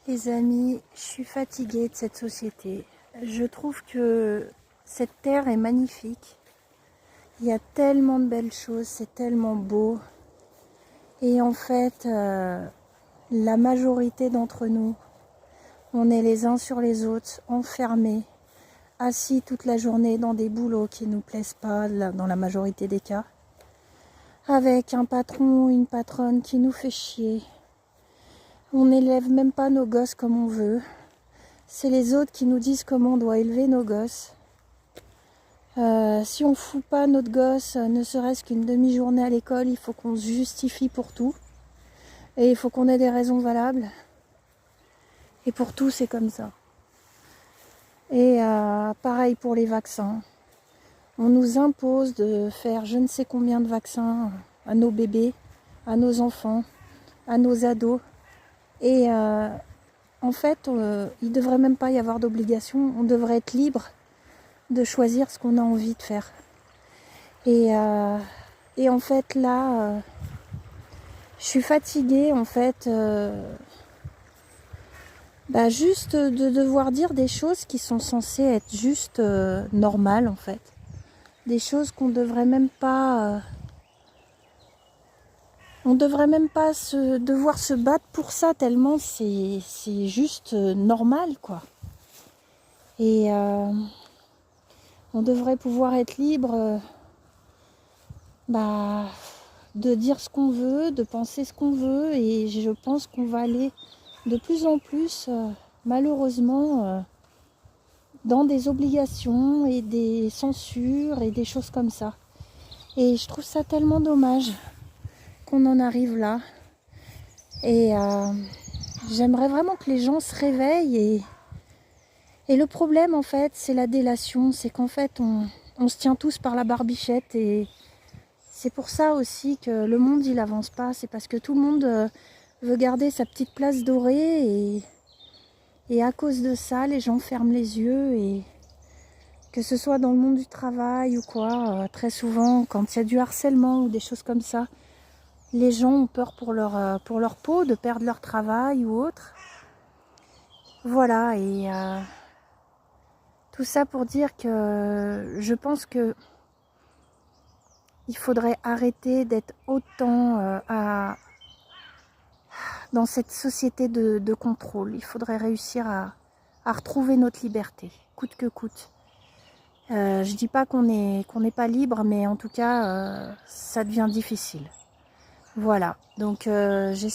Les amis, je suis fatiguée de cette société. Je trouve que cette terre est magnifique. Il y a tellement de belles choses, c'est tellement beau. Et en fait, la majorité d'entre nous, on est les uns sur les autres, enfermés, assis toute la journée dans des boulots qui ne nous plaisent pas, dans la majorité des cas, avec un patron ou une patronne qui nous fait chier. On n'élève même pas nos gosses comme on veut. C'est les autres qui nous disent comment on doit élever nos gosses. Si on fout pas notre gosse, ne serait-ce qu'une demi-journée à l'école, il faut qu'on se justifie pour tout. Et il faut qu'on ait des raisons valables. Et pour tout, c'est comme ça. Et pareil pour les vaccins. On nous impose de faire je ne sais combien de vaccins à nos bébés, à nos enfants, à nos ados. Et en fait, il ne devrait même pas y avoir d'obligation. On devrait être libre de choisir ce qu'on a envie de faire. Et en fait, là, je suis fatiguée, en fait, juste de devoir dire des choses qui sont censées être juste normales, en fait. Des choses qu'on devrait même pas... on devrait même pas devoir se battre pour ça, tellement c'est juste normal, quoi. Et on devrait pouvoir être libre de dire ce qu'on veut, de penser ce qu'on veut. Et je pense qu'on va aller de plus en plus, malheureusement, dans des obligations et des censures et des choses comme ça. Et je trouve ça tellement dommage qu'on en arrive là. Et j'aimerais vraiment que les gens se réveillent. Et le problème, en fait, c'est la délation. C'est qu'en fait, on se tient tous par la barbichette. Et c'est pour ça aussi que le monde, il avance pas. C'est parce que tout le monde veut garder sa petite place dorée. Et à cause de ça, les gens ferment les yeux. Et que ce soit dans le monde du travail ou quoi, très souvent, quand il y a du harcèlement ou des choses comme ça, les gens ont peur pour leur peau, de perdre leur travail ou autre. Voilà, et tout ça pour dire que je pense que il faudrait arrêter d'être autant dans cette société de contrôle. Il faudrait réussir à retrouver notre liberté, coûte que coûte. Je dis pas qu'on n'est pas libre, mais en tout cas, ça devient difficile. Voilà, donc j'espère